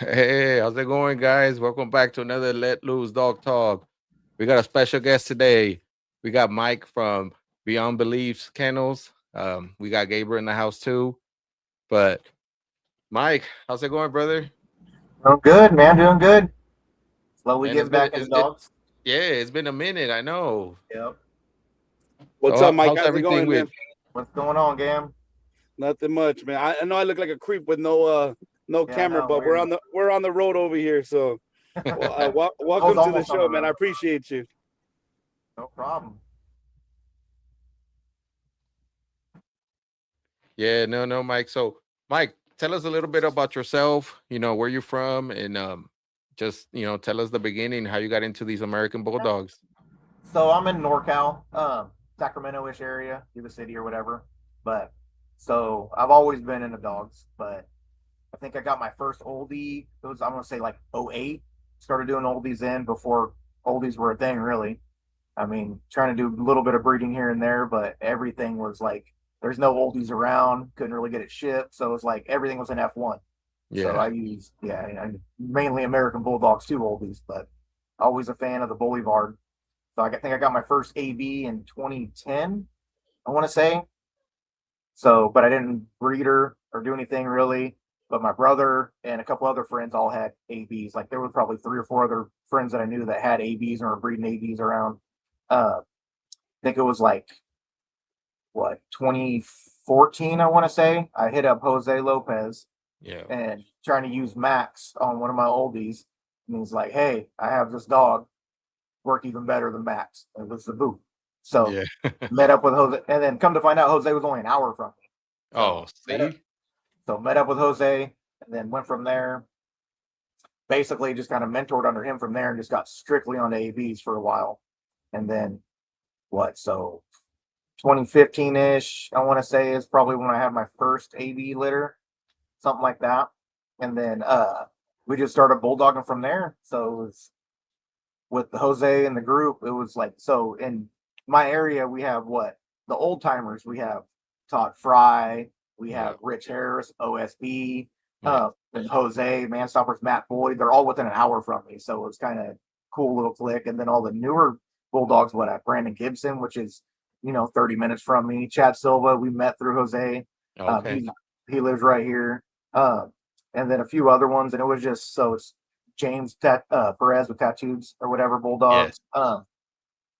Hey, how's it going, guys? Welcome back to another Let Loose Dog Talk. We got a special guest today. We got Mike from Beyond Bullief Kennels. We got Gabriel in the house too. But Mike, how's it going, brother? Doing good, man. Doing good. Slowly Man, it's getting been back into dogs. yeah, it's been a minute. I know. Yep. So What's up, Mike? how's How's it everything going, with? man? What's going on, Gam? Nothing much, man. I know I look like a creep with no Yeah, camera, no, but weird. we're on the road over here. So, well, I was welcome to the almost on the show, man. I road. appreciate you. No problem. Yeah, no, Mike. So, Mike, tell us a little bit about yourself. Where you're from, and just tell us the beginning, how you got into these American Bulldogs. So I'm in NorCal, Sacramento-ish area, Yuba City or whatever. But so I've always been into dogs, but I think I got my first oldie. It was I'm gonna say like '08. Started doing oldies in before oldies were a thing, really. I mean, trying to do a little bit of breeding here and there, but everything was like there's no oldies around. Couldn't really get it shipped, so it was like everything was an F1. So Yeah. I used mainly American Bulldogs, two oldies, but always a fan of the Boulevard. So I think I got my first AB in 2010. I want to say so, but I didn't breed her or do anything really. But my brother and a couple other friends all had ABs. Like there were probably three or four other friends that I knew that had ABs and were breeding ABs around. I think it was like what 2014. I want to say I hit up Jose Lopez Yeah. and trying to use Max on one of my oldies. And he's like, "Hey, I have this dog work even better than Max." It was the boot. So Yeah. met up with Jose, and then come to find out, Jose was only an hour from me. Oh, So see? met up with Jose, and then went from there. Basically, just kind of mentored under him from there, and just got strictly on ABs for a while. And then what? So 2015 ish, I want to say is probably when I had my first AB litter, something like that. And then we just started bulldogging from there. So it was with Jose and the group. It was like so in my area we have what the old timers we have Todd Fry, we Yeah. have Rich Harris, OSB, Yeah. and Jose, Manstoppers, Matt Boyd. They're all within an hour from me, so it was kind of cool little click. And then all the newer Bulldogs, what at Brandon Gibson, which is 30 minutes from me. Chad Silva, we met through Jose. Okay. He lives right here. Um, and then a few other ones, and it was just so it's Perez with tattoos or whatever Yes. bulldogs.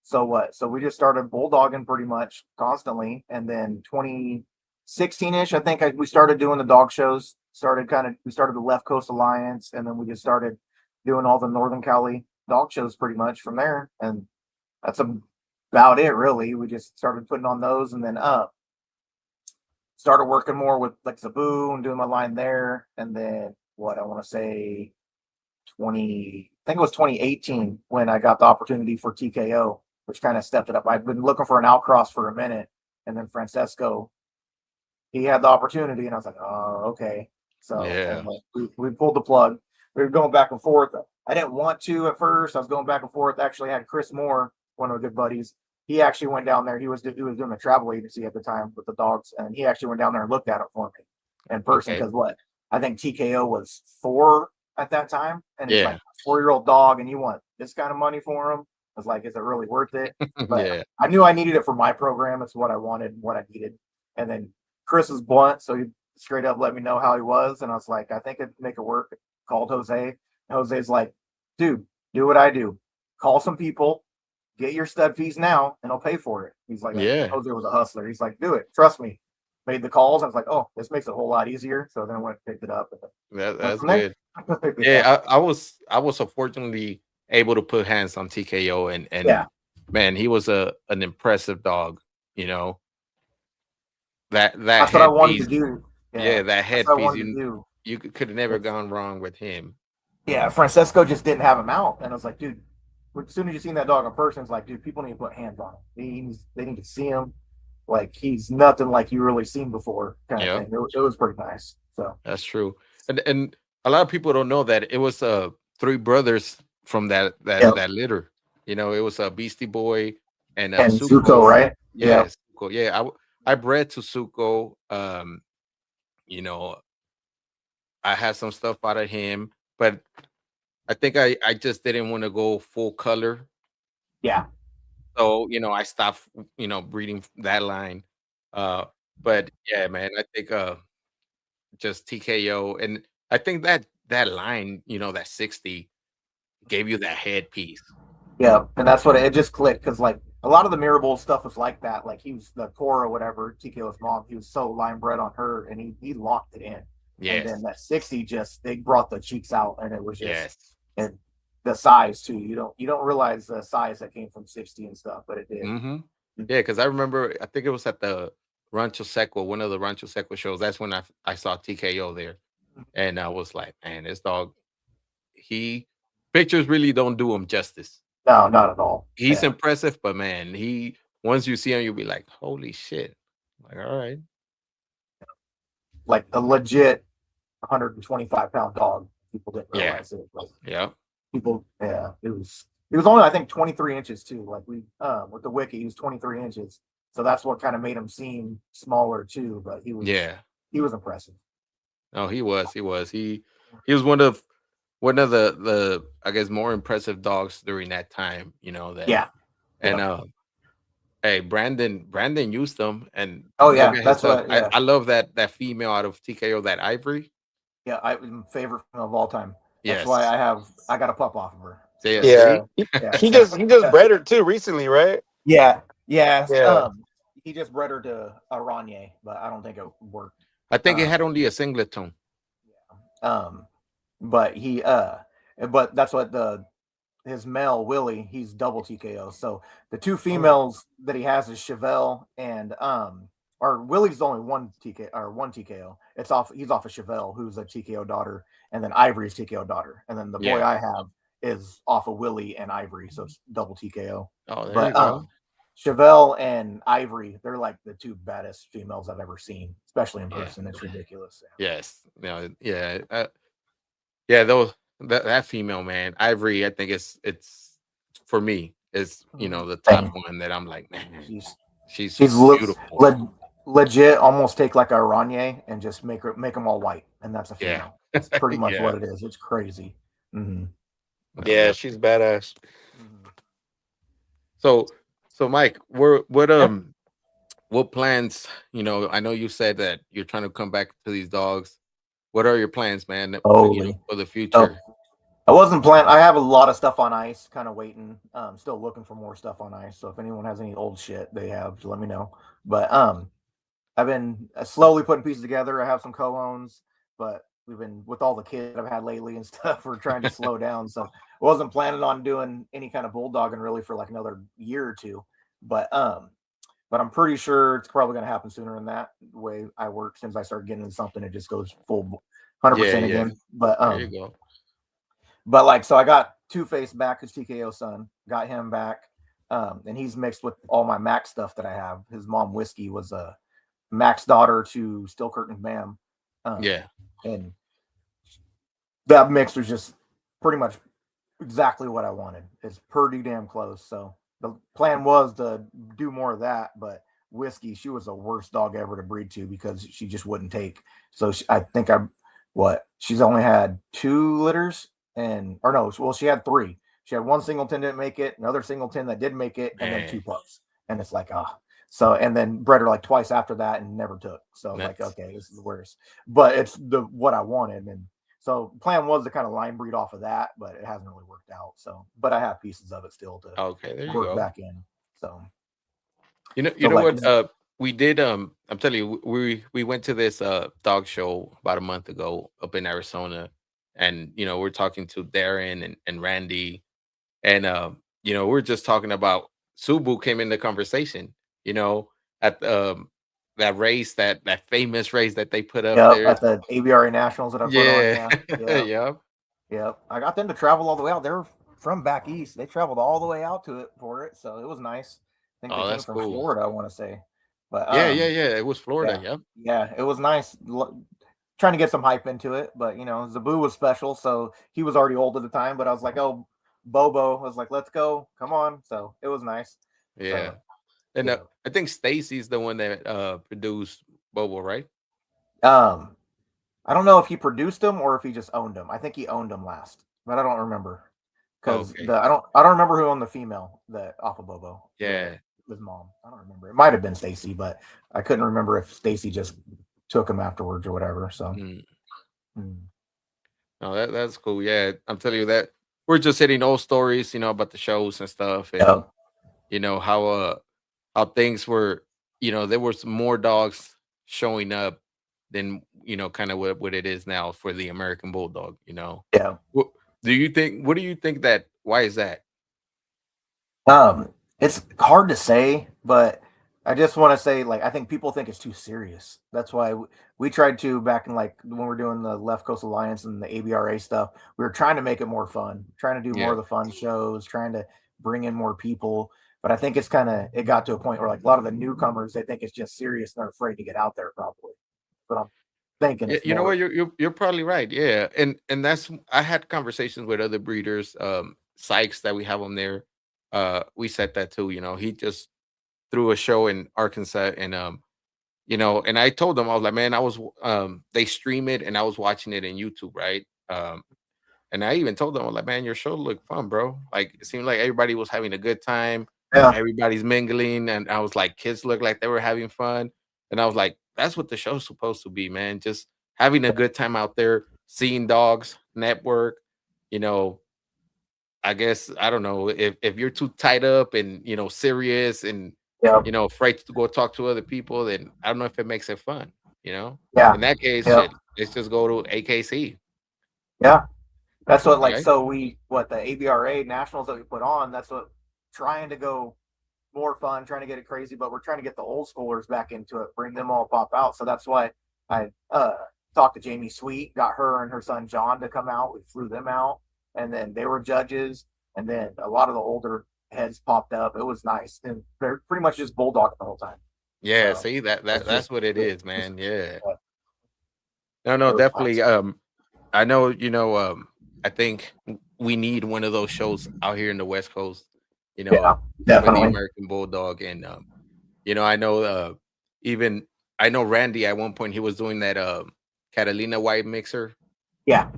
So what? So we just started bulldogging pretty much constantly, and then 2016 ish, I think we started doing the dog shows. We started the Left Coast Alliance, and then we just started doing all the Northern Cali dog shows pretty much from there, and that's about it really. We just started putting on those, and then started working more with like Zabu and doing my line there, and then what I want to say I think it was 2018 when I got the opportunity for TKO, which kind of stepped it up. I've been looking for an outcross for a minute, and then Francesco, he had the opportunity, and I was like, oh, okay. So Yeah. and we pulled the plug. We were going back and forth. I didn't want to at first. I was going back and forth. Actually, I had Chris Moore, one of my good buddies. He actually went down there. He was doing a travel agency at the time with the dogs, and he actually went down there and looked at it for me in person. Okay. Because what I think TKO was 4 at that time, and he's like Yeah. 4-year-old dog, and you want this kind of money for him. I was like, is it really worth it? But Yeah. I knew I needed it for my program. It's what I wanted, what I needed. And then Chris was blunt, so he straight up let me know how he was, and I was like, I think it'd make it work. Called Jose. And Jose's like, dude, do what I do. Call some people, get your stud fees now, and I'll pay for it. He's like, Yeah. Jose was a hustler. He's like, do it, trust me. Made the calls. I was like, oh, this makes it a whole lot easier. So then I went and picked it up. And went That's from there. good. Yeah, I was unfortunately able to put hands on TKO, and Yeah, man, he was an impressive dog. You know that that's what I wanted to headpiece. do. Yeah, Yeah, that that's what I headpiece. wanted to You do. you could have never It's, gone wrong with him. yeah, Francesco just didn't have him out, and I was like, dude. As soon as you seen that dog in person, it's like, dude, people need to put hands on him. They need to see him. Like he's nothing like you really seen before, kind of Yeah, thing. It was pretty nice. So that's true. And a lot of people don't know that it was three brothers from yeah, that litter. It was a Beastie Boy and and Zuko, Suko. right? Yeah, Yes, Suko. Yeah, I bred to Suko. You know, I had some stuff out of him, but I think I just didn't want to go full color. Yeah. So, I stopped, breeding that line. Uh, but yeah, man, I think just TKO, and I think that line, that 60 gave you that headpiece. Yeah, and that's what it just clicked because like a lot of the Mirable stuff was like that. Like he was the core or whatever, TKO's mom. He was so line bred on her, and he locked it in. And then Yes. that 60 just they brought the cheeks out, and it was just Yes. and the size too. You don't realize the size that came from 60 and stuff, but it did. Hmm. Yeah, because I remember, I think it was at the Rancho Seco, one of the Rancho Seco shows. That's when I saw TKO there, and I was like, man, this dog, he pictures really don't do him justice. No, not at all. He's Yeah. impressive, but man, once you see him, you'll be like, holy shit. Like, all right. Like a legit 125-pound dog. People didn't Yeah. realize it. Like Yeah. people, yeah, it was only I think 23 inches too. Like we with the wiki, he was 23 inches. So that's what kind of made him seem smaller too. But Yeah. he was impressive. No, he was. He was one of the I guess more impressive dogs during that time, that Yeah. and Yeah. hey, Brandon used them, and Oh go yeah, get his that's stuff. what. Yeah, I love that female out of TKO, that Ivory. yeah. I favorite of all time. That's why Yes. I got a pup off of her. Yeah, So, see? Yeah. He, yeah. he just he just bred her too recently, right? Yeah. Yeah. Yeah. He just bred her to a Ranye, but I don't think it worked. I think it had only a singlet tone. But but that's what his male Willie, he's double TKO. So the two females that he has is Chevelle and or Willie's only one TKO. He's off of Chevelle, who's a TKO daughter, and then Ivory's TKO daughter, and then the boy Yeah. I have is off of Willie and Ivory, so it's double TKO. Oh, there But you go. Chevelle and Ivory, they're like the two baddest females I've ever seen, especially in Yeah. person. It's ridiculous. Yes. Yeah. Yeah, that female, man, Ivory, I think it's for me is the top one that I'm like, man, she's beautiful. Legit almost take like a Ranye and just make them all white, and that's a Yeah. female. That's pretty much Yeah. what it is. It's crazy. Mm-hmm. Yeah, she's badass. So Mike, what plans? I know you said that you're trying to come back to these dogs. What are your plans, man? For the future? I wasn't planning. I have a lot of stuff on ice, kind of waiting. Still looking for more stuff on ice. So if anyone has any old shit they have, let me know. But I've been slowly putting pieces together. I have some co-owns, but we've been with all the kids I've had lately and stuff. We're trying to slow down. So I wasn't planning on doing any kind of bulldogging really for like another year or two. But I'm pretty sure it's probably going to happen sooner than that. The way I work, since I start getting into something, it just goes full 100% again. But there you go. But like, so I got Two-Face back, his TKO son, got him back. And he's mixed with all my Max stuff that I have. His mom, Whiskey, was a Max daughter to Stillkirk and Bam. And that mix was just pretty much exactly what I wanted. It's pretty damn close. So the plan was to do more of that, but Whiskey, she was the worst dog ever to breed to because she just wouldn't take. So I think she's only had 2 litters she had 3. She had one singleton didn't make it, another singleton that did make it, and then 2 pups. And it's like, so, and then bred her like twice after that and never took. So I was like, okay, this is the worst, but it's what I wanted. And so the plan was to kind of line breed off of that, but it hasn't really worked out. So, but I have pieces of it still to there you work go. back in. So, you know what? We did. I'm telling you, we went to this dog show about a month ago up in Arizona, and we're talking to Darren and Randy, and we're just talking about Subu came in the conversation. At that race, that famous race that they put up there at the ABRA Nationals that I put on. Yeah. Yep. I got them to travel all the way out. They're from back east. They traveled all the way out to it for it, so it was nice. I think they came from Florida, I want to say. But yeah, it was Florida. Yeah, it was nice. Trying to get some hype into it, but Zabu was special, so he was already old at the time. But I was like, oh, Bobo, I was like, let's go, come on. So it was nice. Yeah, so, and I think Stacy's the one that produced Bobo, right? I don't know if he produced them or if he just owned them. I think he owned them last, but I don't remember because Okay. I don't remember who owned the female that off of Bobo. Yeah. His mom. I don't remember. It might have been Stacy, but I couldn't remember if Stacy just took him afterwards or whatever. So. Mm. Mm. No, that's cool. Yeah, I'm telling you that we're just hitting old stories, about the shows and stuff, and Yeah. how things were. There was more dogs showing up than kind of what it is now for the American Bulldog. Yeah. What do you think? What do you think that? Why is that? It's hard to say, but I just want to say, like, I think people think it's too serious. That's why we tried to back in like when we're doing the Left Coast Alliance and the ABRA stuff. We were trying to make it more fun, trying to do more Yeah. of the fun shows, trying to bring in more people. But I think it got to a point where like a lot of the newcomers they think it's just serious and they're afraid to get out there. Probably, but I'm thinking Yeah, it's you know what? more. You're probably right. Yeah, and that's I had conversations with other breeders, Sykes that we have on there. We said that too. He just threw a show in Arkansas, and and I told them I was like, man, they stream it, and I was watching it in YouTube, right? And I even told them I was like, man, your show looked fun, bro. Like it seemed like everybody was having a good time. Yeah, Everybody's mingling, and I was like, kids look like they were having fun, and I was like, that's what the show's supposed to be, man. Just having a good time out there, seeing dogs, network. You know, I guess I don't know if you're too tied up and serious and yeah, afraid to go talk to other people, then I don't know if it makes it fun. yeah, In that case, yeah, shit, let's just go to AKC, yeah. That's what like right? so we what the ABRA nationals that we put on. That's what trying to go more fun, trying to get it crazy, but we're trying to get the old schoolers back into it, bring them all pop out. So that's why I talked to Jamie Sweet, got her and her son John to come out. We flew them out, and then they were judges, and then a lot of the older heads popped up. It was nice, and they're pretty much just bulldogging the whole time. Yeah, So see it's that's just what it it is, man. Yeah. uh, No, was definitely. nice. I know, I think we need one of those shows out here in the West Coast, Yeah, for the definitely. American Bulldog. And I know even I know Randy at one point he was doing that Catalina white mixer, Yeah,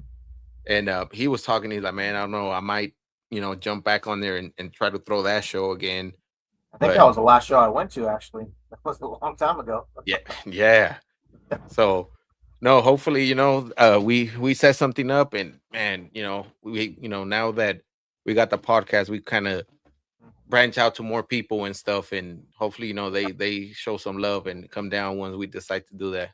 and he was talking, he's like, man, I don't know, I might, jump back on there and try to throw that show again. I think that But was the last show I went to. Actually, that was a long time ago. yeah, yeah. So no, hopefully, we set something up, and man, we now that we got the podcast, we kind of branch out to more people and stuff, and hopefully, they show some love and come down once we decide to do that.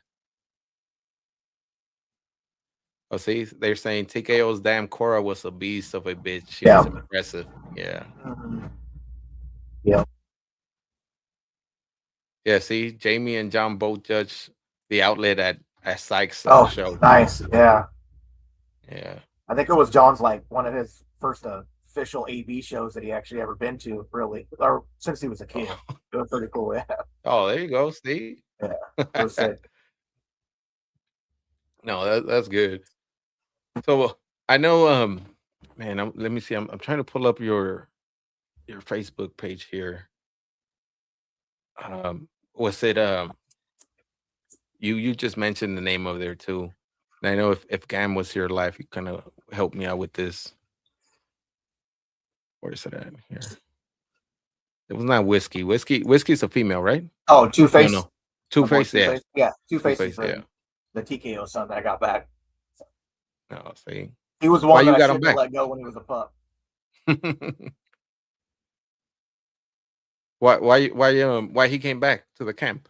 Oh, see, they're saying TKO's damn Cora was a beast of a bitch. She was Yeah. impressive. Yeah. Mhm. Yeah. Yeah, see, Jamie and John both judged the outlet at Sykes Oh, show. nice. Yeah. Yeah. I think it was John's like one of his first official AB shows that he actually ever been to, really, or since he was a kid. Oh, It was pretty cool. Yeah. oh, there you go. See. Yeah. It was sick. No, that's good. So I know, man. Let me see. I'm trying to pull up your Facebook page here. Was it you just mentioned the name of there too. And I know if Gam was here live, he kind of helped me out with this. Where is it at here? It was not whiskey. Whiskey's a female, right? Oh, Two No, Face, no. Two my boy Face, Two yeah. Face. Yeah, Two Two Face is Face, yeah. the TKO son that I got back. No, see. He was the Why one that you I got him shouldn't have back? let go when he was a pup. why he came back to the camp?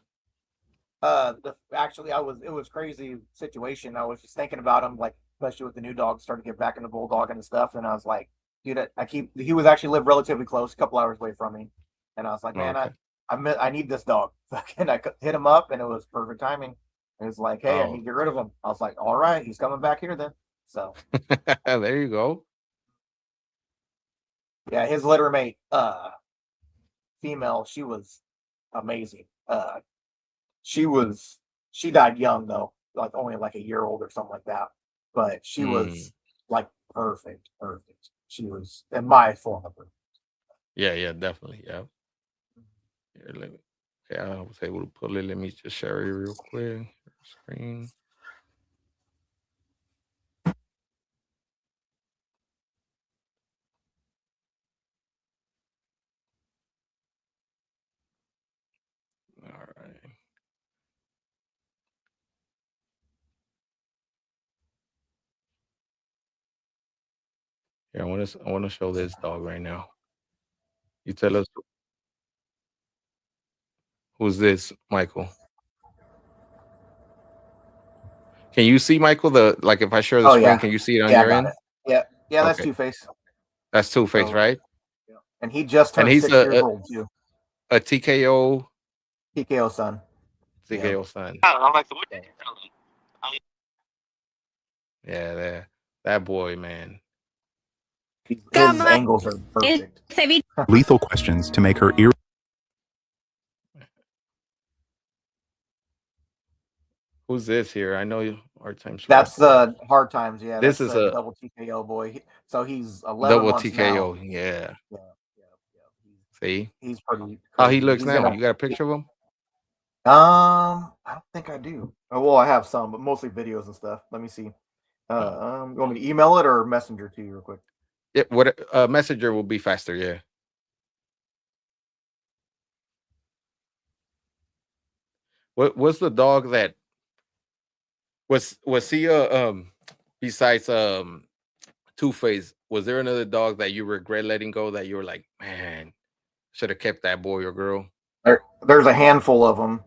Actually, it was crazy situation. I was just thinking about him, like especially with the new dog starting to get back into bulldogging and stuff, and I was like, dude, he was actually lived relatively close, a couple hours away from me, and I was like, Oh, man, okay. I need this dog. And I hit him up, and it was perfect timing. It was like, hey, I need Oh. to get rid of him. I was like, all right, he's coming back here then. So There you go. yeah, his litter mate, female, she was amazing. She died young though, like only like a year old or something like that. But she Mm. was like perfect, perfect. She was in my form of her. Yeah, yeah, definitely. Yeah. Here, let me. Okay, I was able to pull it. Let me just share it real quick. Screen. Here, I want to show this dog right now. You tell us who's this, Michael? Can you see Michael? The like, if I share the Oh screen, yeah, can you see it on yeah, I your got end? it. Yeah, yeah, that's Okay, Two Face. that's Two Face, So, right? yeah. And he just And turned he's 6 years old too. a TKO TKO son. TKO son. Yeah, that boy, man. His angles are perfect. Lethal questions to make her Who's this here? I know you. Hard times. That's Hard Times. Yeah, This that's is a double TKO boy. So he's 11 double months TKO. now. Yeah. Yeah. See He's pretty how crazy. he looks He's now. gonna, You got a picture of him? I don't think I do. Oh, well, I have some, but mostly videos and stuff. Let me see. You want me to email it or messenger to you real quick? Yeah. What messenger will be faster? Yeah. What was the dog that was he besides Two Face? Was there another dog that you regret letting go that you were like, man, should have kept that boy or girl? There's a handful of them.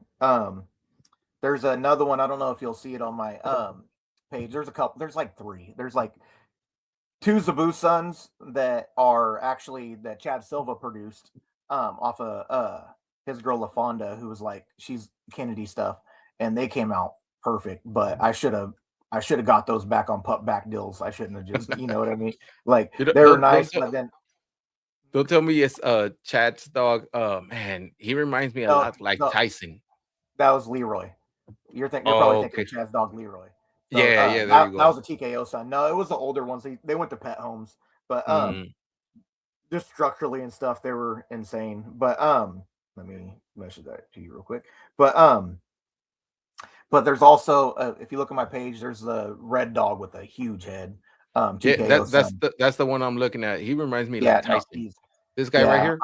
There's another one. I don't know if you'll see it on my page. There's a couple. There's like 3. There's like 2 Zabu sons that are actually that Chad Silva produced off of his girl LaFonda, who was like, she's Kennedy stuff, and they came out perfect. But I should have got those back on pup back deals. I shouldn't have just, you know what I mean? Like, they were nice, but then don't tell me it's Chad's dog. Man, he reminds me a lot like Tyson. That was Leroy. You're probably thinking Chad's dog Leroy. So, yeah, there you go. That was a TKO son. No, it was the older ones. They went to pet homes, but just structurally and stuff, they were insane. But let me message that to you real quick. But there's also if you look at my page, there's the red dog with a huge head. TKO that's the one I'm looking at. He reminds me like Tyson. No, this guy right here.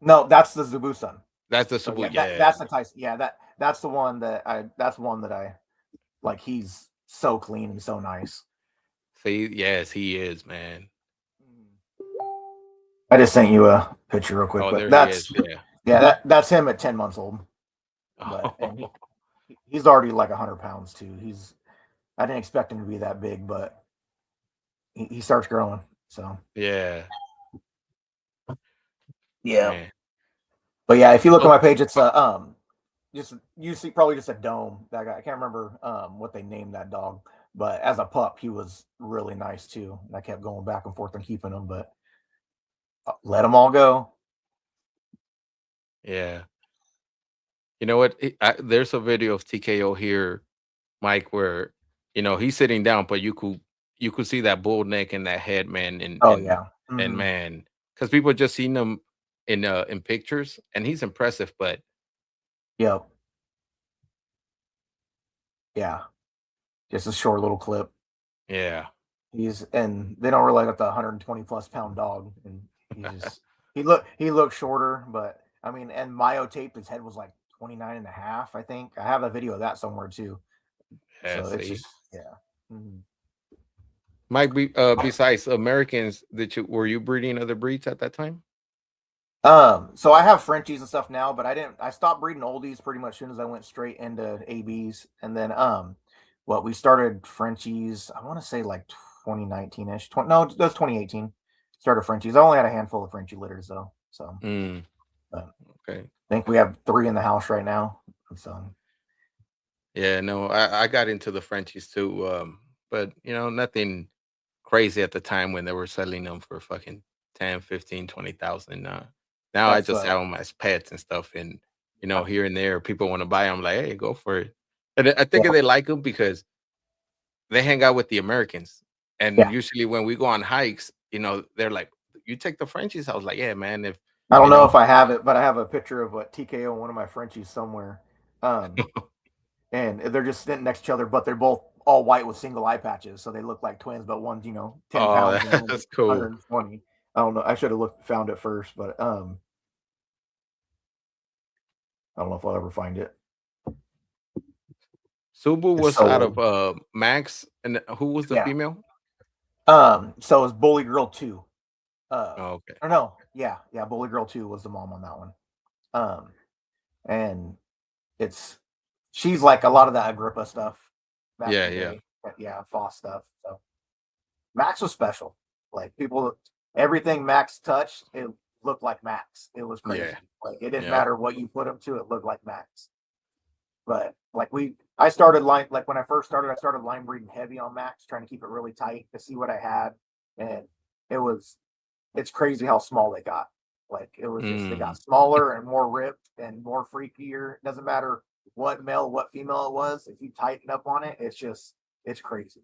No, that's the Zabu son. That's the Zabu. So, that's the Tyson. Yeah, that's the one that I like. He's so clean and so nice. See, yes, he is, man. I just sent you a picture real quick. Oh, there that's he is. that's him at 10 months old. But, and he's already like 100 pounds too. I didn't expect him to be that big, but he starts growing. So yeah. Man. But yeah, if you look at my page, it's just you see probably just a dome. That guy, I can't remember what they named that dog, but as a pup, he was really nice too. And I kept going back and forth and keeping him, but let them all go. Yeah. You know what? There's a video of TKO here, Mike, where he's sitting down, but you could see that bull neck and that head, man. And man, because people just seen him in pictures, and he's impressive, but yeah, just a short little clip. Yeah, and they don't really like the 120 plus pound dog, and he looked shorter, but I mean, and Mayo taped his head was like 29 and a half, I think. I have a video of that somewhere too. Yeah, so it's just Mike, besides Americans, were you breeding other breeds at that time? So I have Frenchies and stuff now, but I stopped breeding oldies pretty much as soon as I went straight into ABs. And then we started Frenchies, I want to say like 2019-ish. No, that was 2018. Started Frenchies. I only had a handful of Frenchie litters though. So okay. I think we have 3 in the house right now. So yeah, no, I got into the Frenchies too. But nothing crazy at the time when they were selling them for fucking 10, 15, 20,000. Now I just have them as pets and stuff, and here and there people want to buy them. Like, hey, go for it. And I think they like them because they hang out with the Americans, and usually when we go on hikes, they're like, "You take the Frenchies." I was like, "Yeah, man." If I don't know if I have it, but I have a picture of what TKO one of my Frenchies somewhere, and they're just sitting next to each other, but they're both all white with single eye patches, so they look like twins, but one's 10 pounds and that's cool. 120. I don't know. I should have found it first, but I don't know if I'll ever find it. Subu was out of Max, and who was the female? So it's Bully Girl 2. Oh, okay. Or no, yeah, Bully Girl 2 was the mom on that one. And she's like a lot of that Agrippa stuff back Yeah, in the yeah. day. But yeah, Foss stuff. So Max was special. Like everything Max touched, it looked like Max. It was crazy. Yeah. Like it didn't Yeah. matter what you put him to, it looked like Max. But like I started when I first started, I started line breeding heavy on Max, trying to keep it really tight to see what I had. And it's crazy how small they got. Like it was just they got smaller and more ripped and more freakier. It doesn't matter what male, what female it was. If you tighten up on it, it's crazy.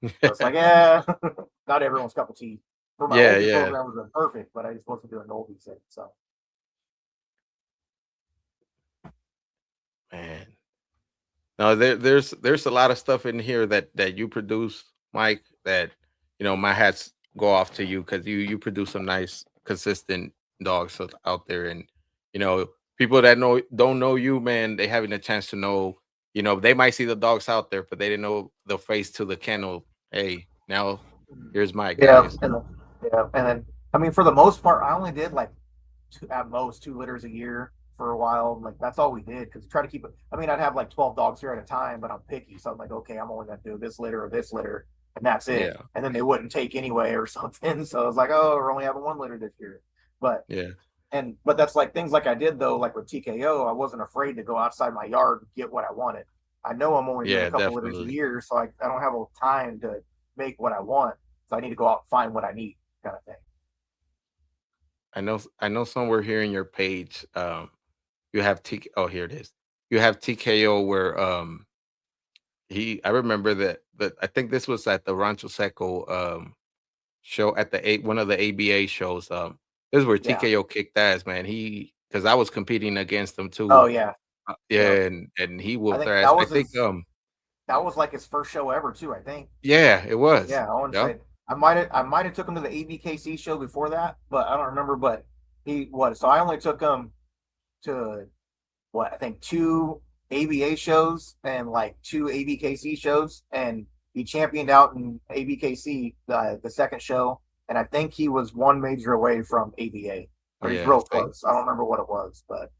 So it's like, not everyone's cup of tea. For my Yeah, oldie yeah. program was perfect, but I just wasn't doing oldies thing. So Man. No, there's a lot of stuff in here that you produce, Mike, that my hats go off to you because you produce some nice, consistent dogs out there. And people that don't know you, man, they having a chance to know, they might see the dogs out there, but they didn't know the face to the kennel. Hey, now here's Mike, guys. and then I mean, for the most part, I only did like at most 2 litters a year for a while. Like that's all we did because try to keep it. I mean, I'd have like 12 dogs here at a time, but I'm picky, so I'm like, okay, I'm only gonna do this litter or this litter, and that's it. Yeah. And then they wouldn't take anyway or something, so I was like, oh, we're only having 1 litter this year. But Yeah. but that's like things like I did though, like with TKO, I wasn't afraid to go outside my yard and get what I wanted. I know I'm only doing Yeah, a couple litters a definitely. year, so I don't have a time to make what I want. So I need to go out and find what I need, kind of thing. I know somewhere here in your page, you have oh, here it is. You have TKO where I remember that I think this was at the Rancho Seco show at one of the ABA shows. This is where Yeah. TKO kicked ass, man. Because I was competing against him Oh too. yeah. Yeah, Yep. and he I whooped think their ass. that I was think that was like his first show ever too, I think. yeah, it was. Yeah, I want to Yep. say I might have took him to the ABKC show before that, but I don't remember. But so I only took him to I think 2 ABA shows and like 2 ABKC shows, and he championed out in ABKC the second show, and I think he was 1 major away from ABA, or he's Yeah, real same. close. I don't remember what it was, but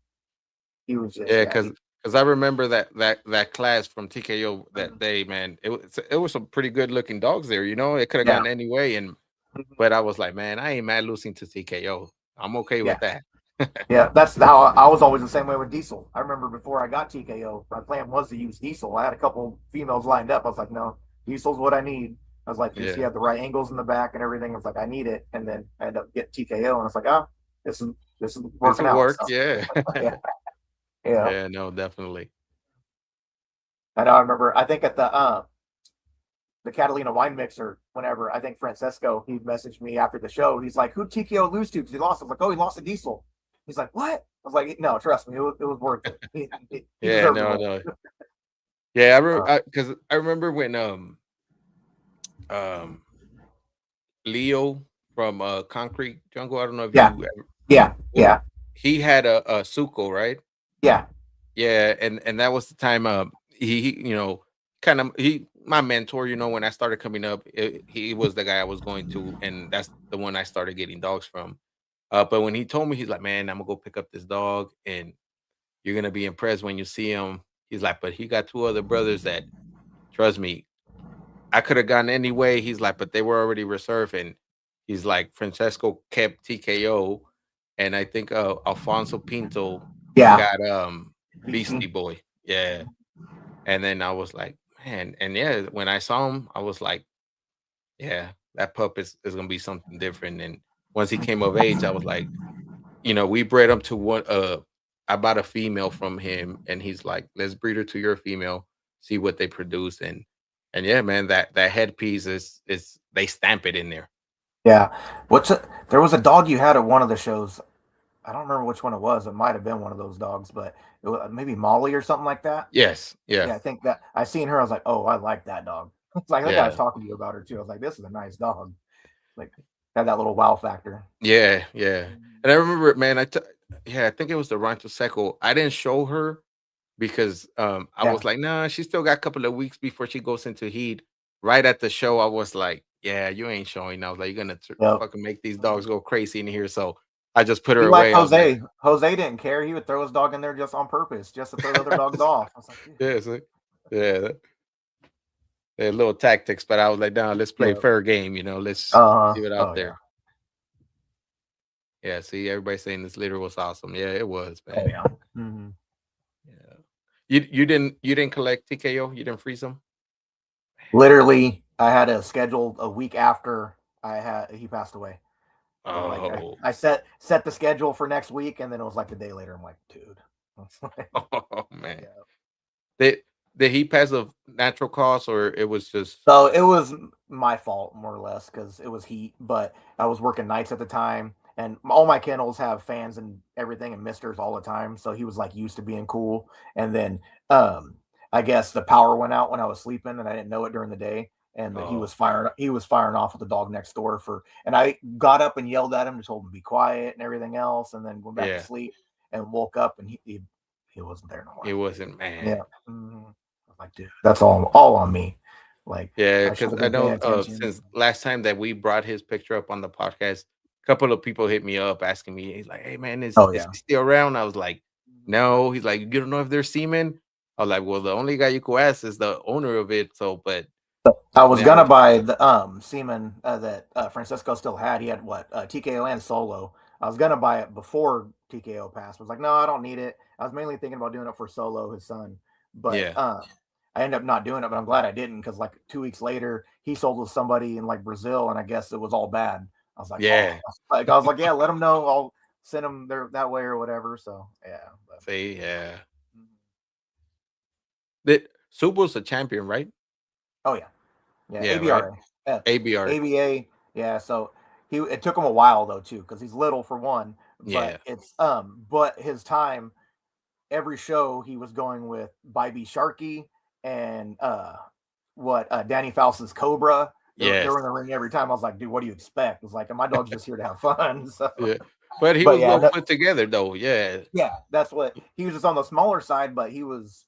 he was just Yeah, because I remember that class from TKO that day, man. It was some pretty good looking dogs there. It could have yeah, gone any way, but I was like, man, I ain't mad losing to TKO. I'm okay yeah. with that. Yeah, that's how I was always the same way with Diesel. I remember before I got TKO, my plan was to use Diesel. I had a couple females lined up. I was like, no, Diesel's what I need. I was like, Yeah, you have the right angles in the back and everything. I was like, I need it. And then I ended up getting TKO, and I was like, oh, this is this working will out. work. So, Yeah, yeah, yeah. yeah, no, definitely. And I remember, I think at the Catalina wine mixer, whenever I think Francesco, he messaged me after the show. He's like, who'd TKO lose to? Because he lost. I was like, oh, he lost to Diesel. He's like, what? I was like, no, trust me, it was worth it. He Yeah, deserved no, it. no. Yeah, because I remember when um Leo from Concrete Jungle. I don't know if Yeah, you ever, yeah, he had a Suco, right? yeah. Yeah, and that was the time he kind of he my mentor, when I started coming up, he was the guy I was going to, and that's the one I started getting dogs from. But when he told me, he's like, man, I'm gonna go pick up this dog and you're gonna be impressed when you see him. He's like, but he got 2 other brothers that, trust me, I could have gone any way. He's like, but they were already reserved. And he's like, Francesco kept TKO, and I think Alfonso Pinto Yeah. got Beastie Boy. Yeah. And then I was like, man, and yeah, when I saw him, I was like, yeah, that pup is gonna be something different. And once he came of age, I was like, we bred him to one I bought a female from him, and he's like, let's breed her to your female, see what they produce. And yeah, man, that headpiece is they stamp it in there. Yeah. There was a dog you had at one of the shows. I don't remember which one it was. It might have been one of those dogs, but it was maybe Molly or something like that. Yes, yeah, Yeah, I think that I seen her. I was like, oh, I like that dog. It's like I think I was yeah, talking to you about her too. I was like, this is a nice dog. Like had that little wow factor. yeah, yeah. And I remember, man, I think it was the Rancho Seco. I didn't show her because I Yeah. was like, nah, she still got a couple of weeks before she goes into heat. Right at the show, I was like, yeah, you ain't showing. I was like, you're gonna Yep. fucking make these dogs go crazy in here. So I just put her He like away. I was like, Jose. Jose didn't care. He would throw his dog in there just on purpose, just to throw the other dogs off. I was like, dude. yeah, see? Yeah, they're little tactics, but I was like, no, let's play Yeah. fair game. Let's Uh-huh. leave it out Oh, there. Yeah, see, everybody saying this litter was awesome. Yeah, it was, man. Oh, yeah. Mm-hmm. Yeah. You didn't collect TKO? You didn't freeze them? Literally, I had a scheduled a week after he passed away. So, like Oh, I set the schedule for next week, and then it was like the day later. I'm like, dude. oh man. Yeah. Did he pass of natural cause, or it was just So it was my fault, more or less, because it was heat. But I was working nights at the time, and all my kennels have fans and everything and misters all the time. So he was like used to being cool. And then I guess the power went out when I was sleeping, and I didn't know it during the day. And he was firing off with the dog next door and I got up and yelled at him and told him to be quiet and everything else, and then went back to sleep and woke up and he wasn't there no more. It wasn't, man. Yeah. Mm-hmm. Like, dude, that's all on me. Like, yeah, because I know since last time that we brought his picture up on the podcast, a couple of people hit me up asking me, he's like, hey man, is he still around? I was like, no. He's like, you don't know if they're semen? I was like, well, the only guy you could ask is the owner of it. So, but I was gonna buy the semen that Francisco still had. He had TKO and Solo. I was gonna buy it before TKO passed. I was like, no, I don't need it. I was mainly thinking about doing it for Solo, his son. But I ended up not doing it, but I'm glad I didn't, because like 2 weeks later, he sold to somebody in like Brazil, and I guess it was all bad. I was like, yeah, I was like, yeah, let them know. I'll send them there that way or whatever. So yeah. See, yeah. That Subo's a champion, right? Oh yeah, yeah, ABRA, right? ABRA, ABA. Yeah, so it took him a while though too, because he's little for one. But it's but his time, every show he was going with Bybee Sharky and Danny Faust's Cobra. They were in the ring every time. I was like, dude, what do you expect? It was like, my dog's just here to have fun. So. Yeah, but he was well put together though. Yeah, that's what he was, just on the smaller side, but he was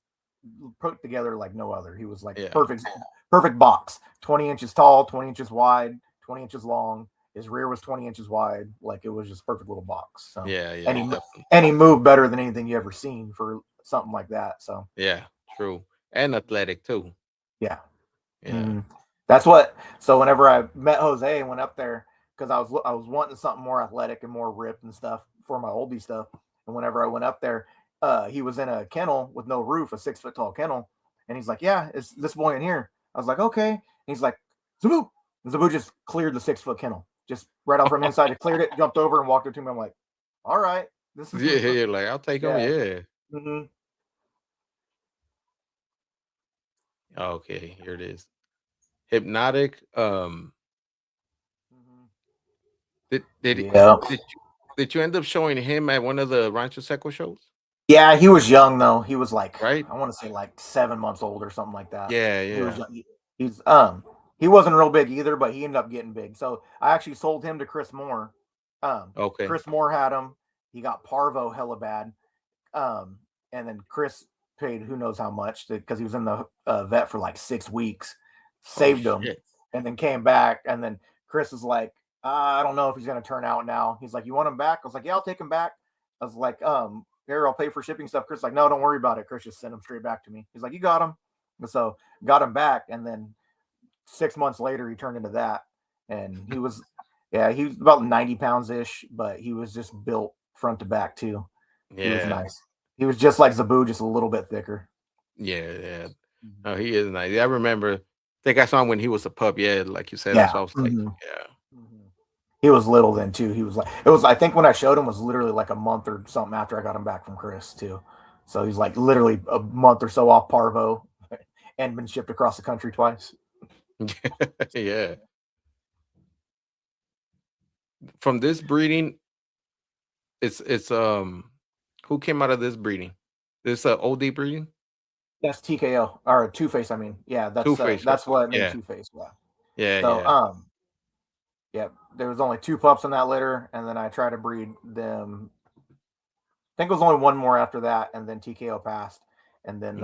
put together like no other. He was like perfect box, 20 inches tall, 20 inches wide, 20 inches long. His rear was 20 inches wide. Like, it was just perfect little box. So and he moved better than anything you ever seen for something like that. So yeah, true, and athletic too. Yeah. That's what. So whenever I met Jose and went up there, because I was wanting something more athletic and more ripped and stuff for my oldie stuff. And whenever I went up there, he was in a kennel with no roof, a 6 foot tall kennel, and he's like, "Yeah, it's this boy in here." I was like, "Okay." And he's like, "Zabu." And Zabu just cleared the 6 foot kennel, just right out from inside. It cleared it, jumped over, and walked up to me. I'm like, "All right, this is you're like, I'll take him." Yeah. Mm-hmm. Okay, here it is. Hypnotic. Did you end up showing him at one of the Rancho Seco shows? Yeah, he was young though. He was like, right? I want to say like 7 months old or something like that. Yeah. He wasn't real big either, but he ended up getting big. So I actually sold him to Chris Moore. Okay. Chris Moore had him. He got parvo hella bad. And then Chris paid who knows how much because he was in the vet for like 6 weeks. Saved him, and then came back. And then Chris was like, I don't know if he's going to turn out now. He's like, you want him back? I was like, yeah, I'll take him back. I was like, here, I'll pay for shipping stuff. Chris was like, no, don't worry about it. Chris just sent him straight back to me. He's like, you got him. And so got him back. And then 6 months later, he turned into that. And he was, he was about 90 pounds ish, but he was just built front to back too. Yeah. He was nice. He was just like Zabu, just a little bit thicker. Yeah. Oh, he is nice. I remember, I think I saw him when he was a pup. Yeah, like you said. Yeah. So I was like, He was little then too. He was like, I think when I showed him was literally like a month or something after I got him back from Chris too. So he's like literally a month or so off parvo and been shipped across the country twice. Yeah. From this breeding, it's who came out of this breeding? This OD breeding? That's TKO or Two Face. I mean, yeah, that's Two-Face. That's what made Two Face. Yeah. So there was only 2 pups in that litter, and then I tried to breed them. I think it was only 1 more after that, and then TKO passed, and then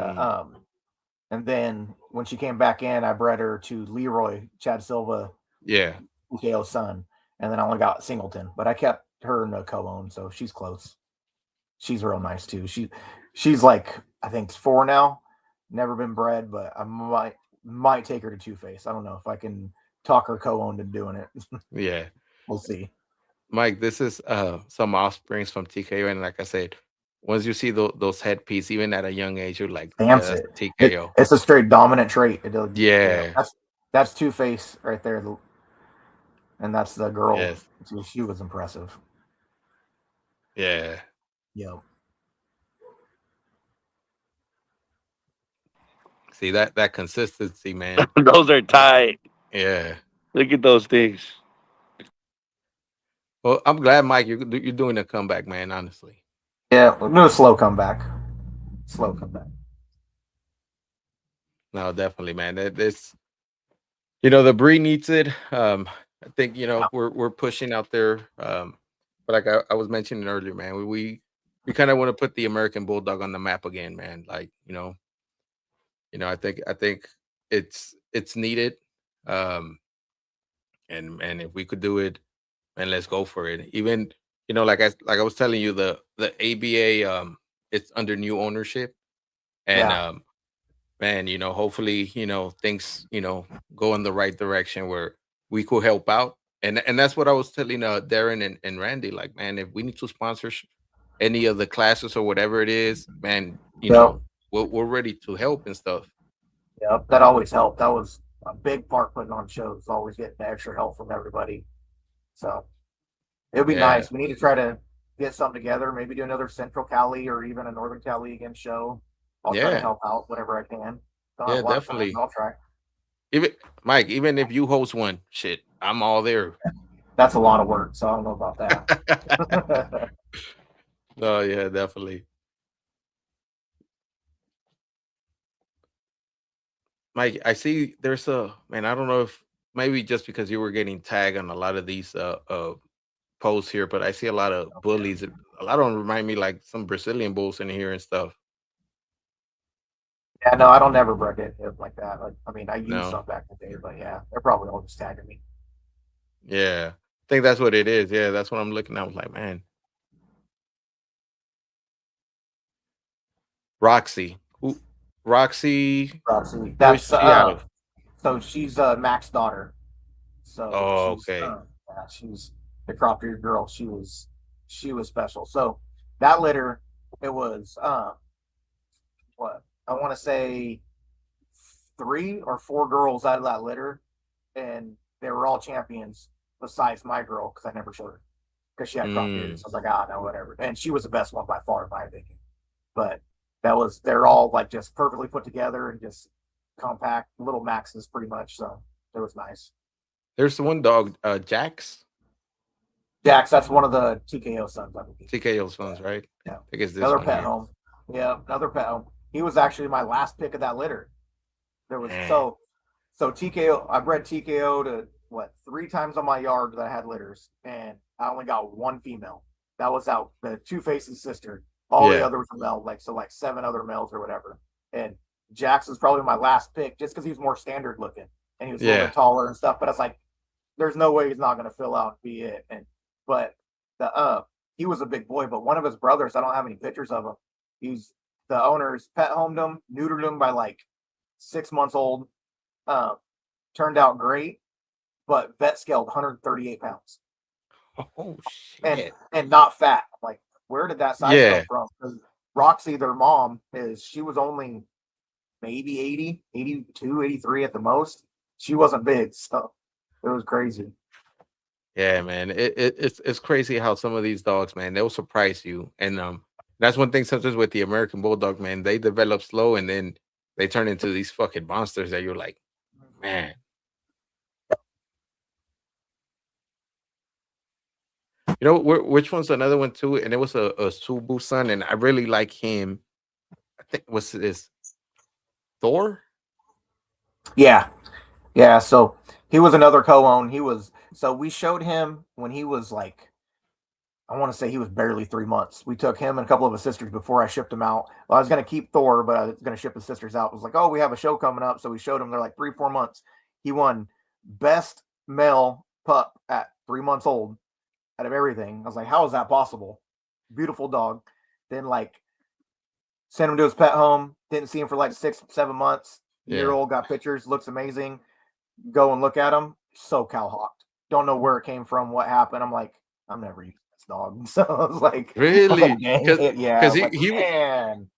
and then when she came back in, I bred her to Leroy Chad Silva Yeah. TKO's son, and then I only got Singleton, but I kept her in the co-own, so she's close. She's real nice too. She's like, I think 4 now, never been bred, but I might take her to Two-Face. I don't know if I can talk her co-owned into doing it. Yeah. We'll see. Mike, this is some offsprings from TKO, and like I said, once you see those headpiece, even at a young age, you're like, yeah, Stamps that's it. TKO. It's a straight dominant trait. Yeah. That's Two-Face right there, and that's the girl. Yes. She was impressive. Yeah. Yep. See that consistency, man. Those are tight. Yeah. Look at those things. Well, I'm glad, Mike, you're doing a comeback, man. Honestly. Yeah, we'll do a slow comeback. Slow comeback. No, definitely, man. This, the breed needs it. I think we're pushing out there. But like I was mentioning earlier, man, we kind of want to put the American Bulldog on the map again, man. Like I think it's needed. And if we could do it, man, let's go for it. Even like I was telling you, the ABA it's under new ownership, and man, hopefully things go in the right direction where we could help out. And that's what I was telling Darren and Randy. Like, man, if we need to sponsor any of the classes or whatever it is, man, we're ready to help and stuff. Yep, that always helped. That was a big part putting on shows, always getting extra help from everybody. So it would be nice. We need to try to get something together, maybe do another Central Cali or even a Northern Cali again show. I'll try to help out whatever I can. Definitely. I'll try. Mike, even if you host one, shit, I'm all there. That's a lot of work, so I don't know about that. Oh, yeah, definitely. Mike, I see there's I don't know if maybe just because you were getting tagged on a lot of these posts here, but I see a lot of bullies. A lot of them remind me like some Brazilian bulls in here and stuff. Yeah, no, I don't never break it like that. I used some back in the day, but yeah, they're probably all just tagging me. Yeah, I think that's what it is. Yeah, that's what I'm looking at. I was like, man, Roxy. Roxy. That's so she's Mac's daughter. So okay. She's the crop-eared girl. She was special. So that litter, it was what I want to say 3 or 4 girls out of that litter, and they were all champions besides my girl because I never showed her because she had crop-eared. So I was like, no, whatever. And she was the best one by far, in my opinion. But they're all like just perfectly put together and just compact little maxes pretty much. So it was nice. There's the one dog, Jax. That's one of the TKO sons, I believe. TKO sons, right? Yeah. I think it's this another one pet here. home. Yeah, another pet home. He was actually my last pick of that litter. There was so TKO. I bred TKO to 3 times on my yard that I had litters, and I only got 1 female. That was out the Two-Face's sister. All the others were male, like 7 other males or whatever. And Jackson's probably my last pick just because he was more standard looking and he was a little bit taller and stuff. But it's like, there's no way he's not going to fill out and be it. But he was a big boy. But one of his brothers, I don't have any pictures of him. The owners pet homed him, neutered him by like 6 months old. Turned out great, but vet scaled 138 pounds. Oh shit! And not fat. Like, where did that size come from? Because Roxy, their mom, she was only maybe 80, 82, 83 at the most. She wasn't big, so it was crazy. Yeah, man. It's crazy how some of these dogs, man, they'll surprise you. And that's one thing sometimes with the American Bulldog, man, they develop slow and then they turn into these fucking monsters that you're like, man. Which one's another one too? And it was a Subu son, and I really like him. I think what's this? Thor? Yeah. So he was another co-own. So we showed him when he was like, I want to say he was barely 3 months. We took him and a couple of his sisters before I shipped him out. Well, I was going to keep Thor, but I was going to ship his sisters out. It was like, oh, we have a show coming up. So we showed him. They're like 3-4 months. He won best male pup at 3 months old out of everything. I was like, how is that possible? Beautiful dog. Then like sent him to his pet home. Didn't see him for like 6-7 months. Year old, got pictures, looks amazing. Go and look at him. So cowhocked. Don't know where it came from, what happened. I'm like, I'm never using this dog. So I was like, Really? dang it. Yeah. I Because was like, man.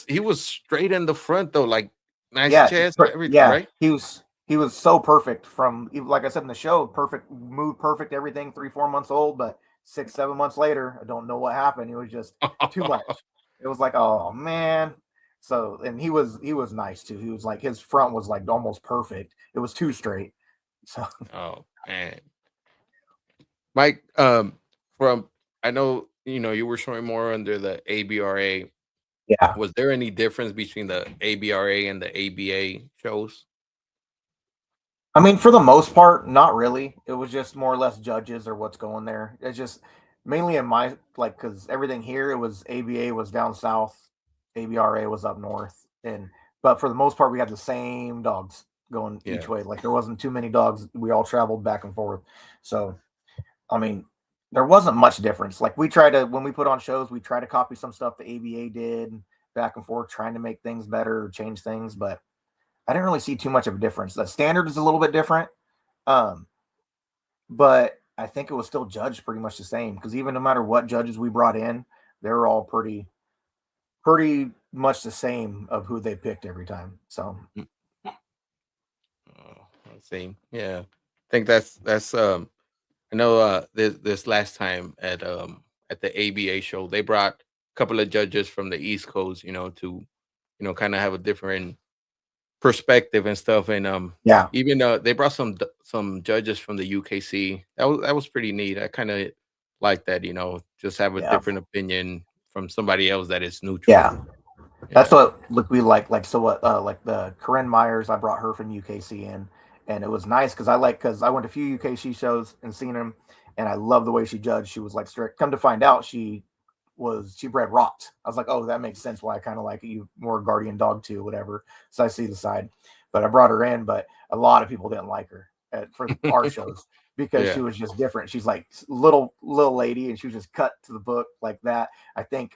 he was straight in the front though, like nice Yeah, chest, everything, yeah. right? He was so perfect from, like I said in the show, perfect, moved perfect, everything, 3-4 months old, but 6-7 months later, I don't know what happened. It was just too much. It was like, oh man. So, and he was nice too. He was like, his front was like almost perfect. It was too straight. So Oh man, Mike. From I know you were showing more under the ABRA. yeah. Was there any difference between the ABRA and the ABA shows? I mean, for the most part, not really. It was just more or less judges or what's going there. It's just mainly in my like because everything here it was ABA was down south, ABRA was up north, and but for the most part we had the same dogs going Yeah. each way. Like there wasn't too many dogs. We all traveled back and forth. So I mean, there wasn't much difference. Like we try to when we put on shows, we try to copy some stuff the ABA did back and forth, trying to make things better or change things, but I didn't really see too much of a difference. The standard is a little bit different, um, but I think it was still judged pretty much the same because even no matter what judges we brought in, they were all pretty much the same of who they picked every time. So Oh, same. Yeah. I think that's I know this last time at the ABA show, they brought a couple of judges from the East Coast, to kind of have a different perspective and stuff. And yeah, even they brought some judges from the UKC. That was pretty neat. I kind of like that, just have a yeah, different opinion from somebody else that is neutral. yeah. That's Yeah. what look we like so what like the Corinne Myers, I brought her from UKC in, and it was nice because I went to a few UKC shows and seen them, and I love the way she judged. She was like strict. Come to find out, she bred rot. I was like, oh, that makes sense why I kind of like you more guardian dog too, whatever. So I see the side, but I brought her in, but a lot of people didn't like her for our shows because she Yeah. was just different. She's like little lady, and she was just cut to the book like that. I think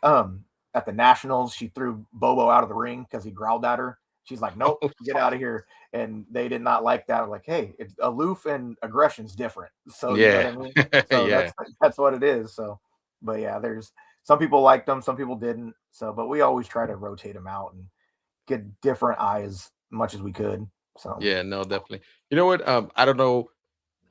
at the Nationals, she threw Bobo out of the ring because he growled at her. She's like, nope, get out of here. And they did not like that. I'm like, hey, it's aloof and aggression's different. So you know what Yeah. I mean? So Yeah. that's what it is. So, but yeah, there's some people liked them, some people didn't. So, but we always try to rotate them out and get different eyes as much as we could. So Yeah, no, definitely. You know what? I don't know.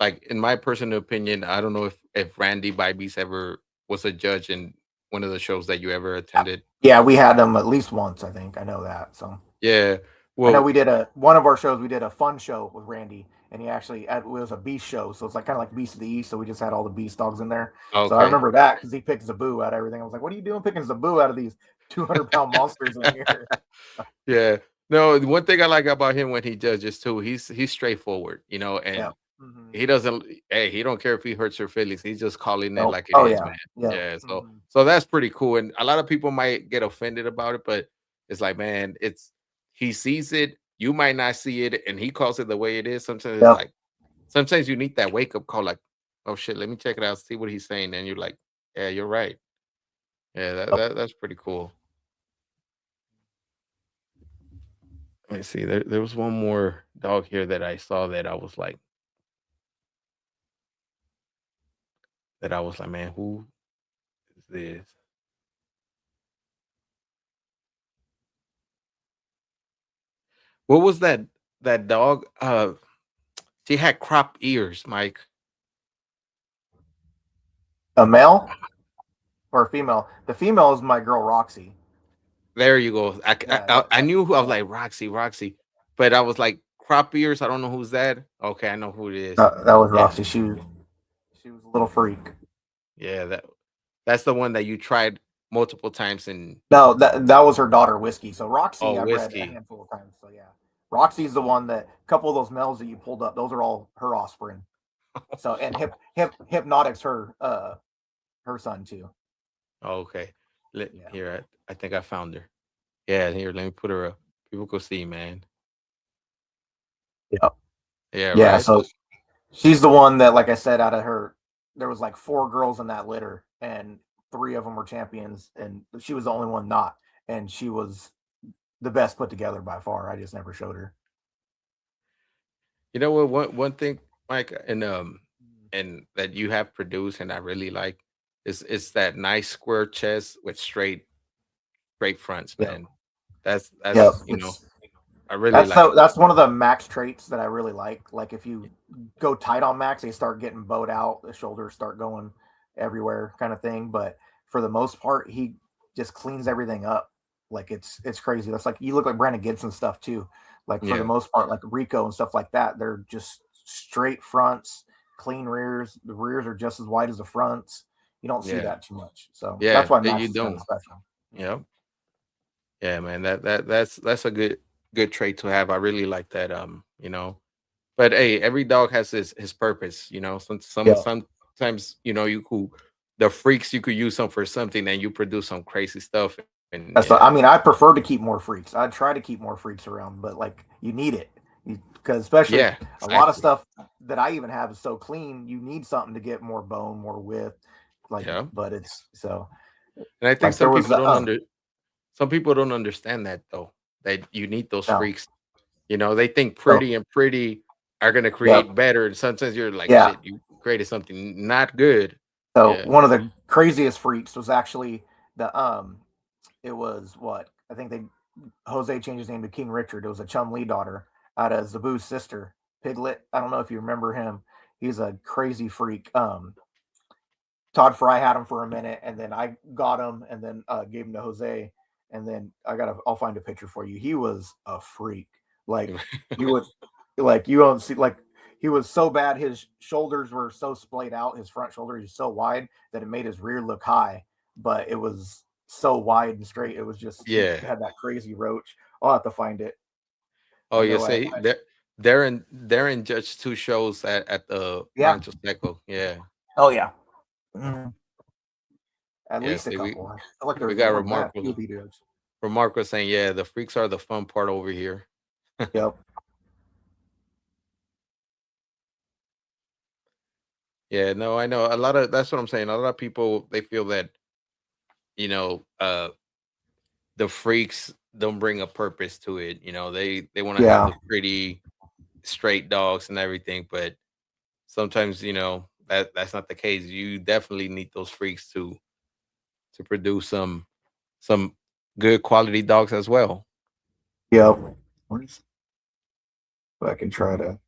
Like in my personal opinion, I don't know if Randy Bybes ever was a judge in one of the shows that you ever attended. yeah, we had them at least once, I think. I know that. So Yeah. I know Well, we did one of our shows. We did a fun show with Randy, and it was a beast show, so it's like kind of like Beast of the East. So we just had all the beast dogs in there. So I okay. remember that because he picked Zaboo out of everything. I was like, "What are you doing picking Zaboo out of these 200-pound monsters in here?" Yeah. No, the one thing I like about him when he judges too, he's straightforward, Yeah. and Mhm. he doesn't hey, he don't care if he hurts your feelings. He's just calling it Oh, like it oh is, yeah, man. yeah. Yeah. So Mhm. so that's pretty cool. And a lot of people might get offended about it, but it's like, man, he sees it, you might not see it, and he calls it the way it is. Sometimes it's Yep. like sometimes you need that wake up call, like, oh shit, let me check it out, see what he's saying. And you're like, yeah, you're right. Yeah, that's pretty cool. Let me see. There was one more dog here that I saw that I was like, man, who is this? What was that dog? She had crop ears, Mike. A male or a female? The female is my girl Roxy. There you go. Yeah, that, I that knew who I was yeah. like Roxy, but I was like crop ears. I don't know who's that. Okay, I know who it is. That was Yeah, Roxy. She was a little freak. yeah. That's the one that you tried multiple times in. No, that was her daughter Whiskey. So Roxy, Oh, I bred a whiskey. handful of times. So yeah, Roxy's the one that a couple of those males that you pulled up. Those are all her offspring. So and Hypnotic's her son too. Oh, okay. Yeah, Here, I think I found her. Yeah, here. Let me put her up. People go see, man. yeah, Yeah, yeah. right. So She's the one that, like I said, out of her, there was like 4 girls in that litter, and 3 of them were champions, and she was the only one not, and she was the best put together by far. I just never showed her. You know what? One thing, Mike, and that you have produced, and I really like, is that nice square chest with straight fronts, Yeah, man. yeah. That's I really That's like. that's one of the max traits that I really like. Like if you go tight on max, they start getting bowed out, the shoulders start going everywhere, kind of thing. But for the most part, he just cleans everything up. Like it's crazy. That's like you look like Brandon Gibson stuff too. Like for the Yeah, most part, like Rico and stuff like that, they're just straight fronts, clean rears. The rears are just as wide as the fronts. You don't see yeah, that too much. So that's yeah. why You Max is kind of don't. special. Yeah, yeah, man. That's a good trait to have. I really like that. But hey, every dog has his purpose. Yeah. Sometimes you could the freaks you could use them for something, and you produce some crazy stuff. And That's what, yeah, I mean, I prefer to keep more freaks. I try to keep more freaks around, but like you need it because especially yeah, a lot of exactly. stuff that I even have is so clean. You need something to get more bone, more width. Like, Yeah, but it's so and I think like there was some people don't understand that though. That you need those no, freaks. They think so pretty are gonna yeah, create better, and sometimes you're like, yeah. shit, you created something not good. So Yeah. one of the craziest freaks was actually the it was what I think they Jose changed his name to King Richard. It was a Chum Lee daughter out of Zabu's sister, Piglet. I don't know if you remember him. He's a crazy freak. Todd Fry had him for a minute, and then I got him, and then gave him to Jose, and then I'll find a picture for you. He was a freak. Like you would, like you don't see, like he was so bad. His shoulders were so splayed out. His front shoulder is so wide that it made his rear look high, but it was so wide and straight. It was just he Yeah. had that crazy roach. I'll have to find it. Oh, I you know. say they're in Judge Two shows at the Yeah. Rancho Seco. Yeah. Oh yeah. Mhm. At Yeah. least a See, we couple. I feel like we there's got more than that. remarkable QB dudes. remarkable saying, yeah, the freaks are the fun part over here. Yep. Yeah, no, I know a lot of that's what I'm saying. A lot of people they feel that, you know, uh the freaks don't bring a purpose to it. They want to have Yeah. the pretty straight dogs and everything, but sometimes, that's not the case. You definitely need those freaks to produce some good quality dogs as well. Yep. If I can try to.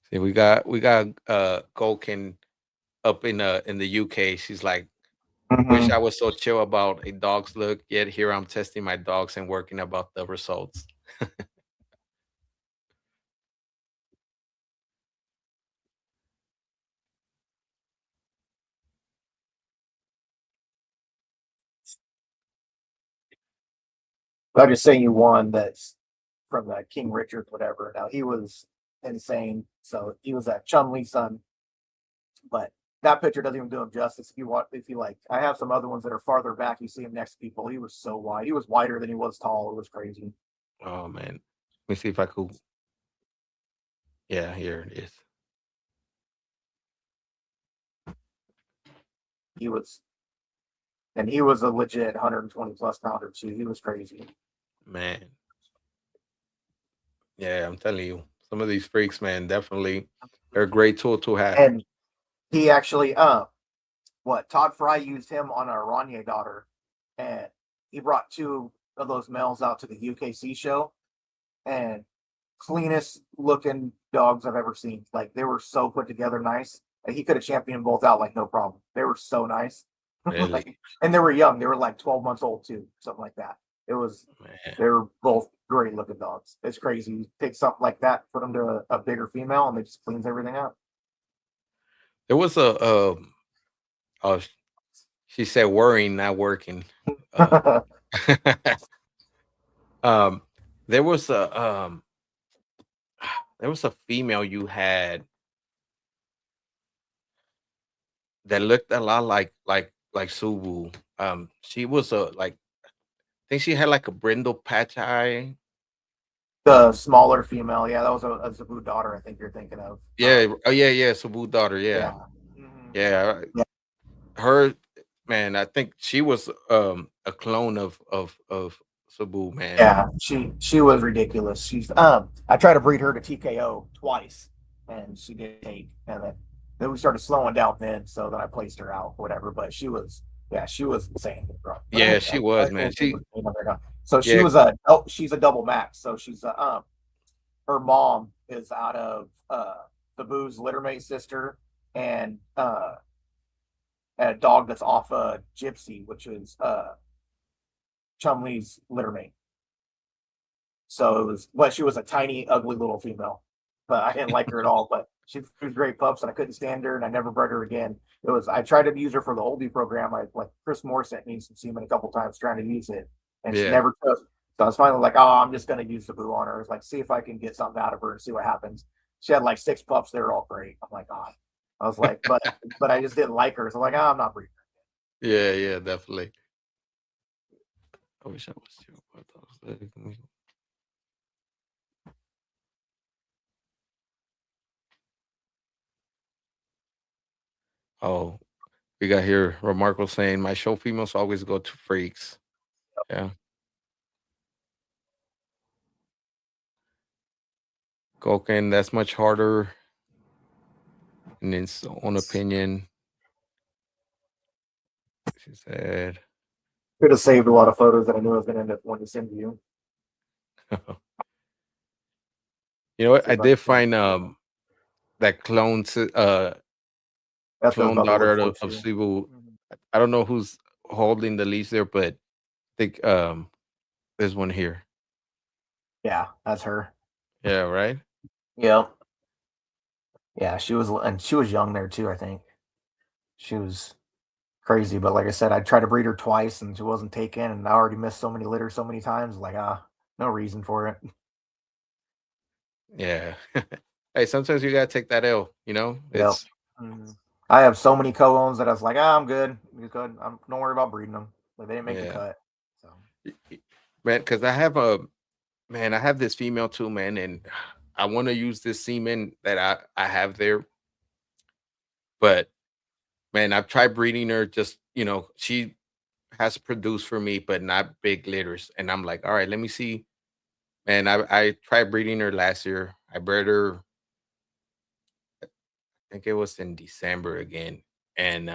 See, we got Golkin up in the UK. She's like, wish Mhm. I was so chill about a dog's look, yet here I'm testing my dogs and working about the results. I'll just send you one that's from King Richard, whatever. Now he was insane. So he was that Chun Li son, but that picture doesn't even do him justice. If you like, I have some other ones that are farther back. You see him next to people. He was so wide. He was wider than he was tall. It was crazy. Oh man. Let me see if I could. Yeah, here it is. He was, and he was a legit 120 plus pounder too. He was crazy. Man. Yeah, I'm telling you, some of these freaks, man, definitely they're a great tool to have. And he actually, what Todd Fry used him on our Ranye daughter, and he brought 2 of those males out to the UKC show, and cleanest looking dogs I've ever seen. Like they were so put together, nice. Like, he could have championed both out like no problem. They were so nice. Really, Like, and they were young. They were like 12 months old too, something like that. It was. man. They were both great looking dogs. It's crazy. You take something like that, put them to a bigger female, and they just cleans everything up. There was oh, she said worrying, not working. Uh, um, there was a female you had that looked a lot like Subu. She was I think she had like a brindle patch eye. The smaller female, yeah, that was a Zabu daughter. I think you're thinking of. Yeah. Oh yeah. Sabu daughter. Yeah. Mhm. Yeah. Yeah. Her, man. I think she was a clone of Sabu, man. Yeah, she was ridiculous. She's I tried to breed her to TKO twice, and she didn't take. And then we started slowing down then, so then I placed her out, whatever. But she was, yeah, she was insane. Bro. But Yeah, she was, man. so she Yeah. was she's a double max. So she's her mom is out of the Boo's littermate sister, and a dog that's off Gypsy, which is Chumley's littermate. So it was, but she was a tiny, ugly little female. But I didn't like her at all. But she was great pups, and I couldn't stand her, and I never bred her again. It was, I tried to use her for the oldie program. I like Chris Moore sent me some semen a couple times trying to use it, and she Yeah. never took. So I was finally like, oh, I'm just gonna use the Boo on her. I was like, see if I can get something out of her and see what happens. She had like 6 pups. They were all great. I'm like, oh, I was like, but I just didn't like her. So I'm like, oh, I'm not breeding her. Yeah, yeah, definitely. I wish I was too. Oh, we got here Remarkable saying my show females always go to freaks. Yeah. Goken, that's much harder in its own opinion. She said. Could have saved a lot of photos that I knew I was gonna end up wanting to send to you. You know what? I did find that clone That's what I was clone about to daughter look of forward to. Sibu. I don't know who's holding the leash there, but I think there's one here. Yeah, that's her. Yeah, right? Yep. Yeah, she was young there too, I think. She was crazy, but like I said, I tried to breed her twice and she wasn't taken, and I already missed so many litters so many times, like no reason for it. Yeah. Hey, sometimes you gotta take that L, you know? Yep. It's I have so many co-owns that I was like, I'm good. You good. Don't worry about breeding them. Like they didn't make the yeah. cut. So Man, because I have this female too, man, and I want to use this semen that I have there. But man, I've tried breeding her, just she has produced for me, but not big litters. And I'm like, all right, let me see. Man, I tried breeding her last year. I bred her, I think it was in December again, and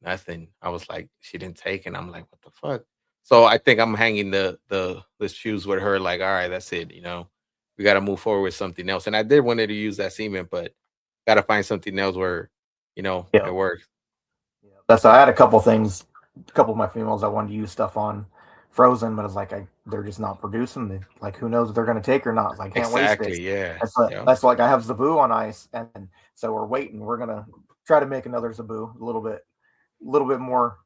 nothing. I was like, she didn't take, and I'm like, what the fuck? So I think I'm hanging the shoes with her. Like, all right, that's it. We got to move forward with something else. And I did wanted to use that semen, but got to find something else where yeah. it works. That's I had a couple things, a couple of my females I wanted to use stuff on frozen, but it's like they're just not producing. Like who knows if they're going to take or not? Like can't waste it. Yeah. That's like I have Zabu on ice, and so we're waiting. We're gonna try to make another Zabu, a little bit more,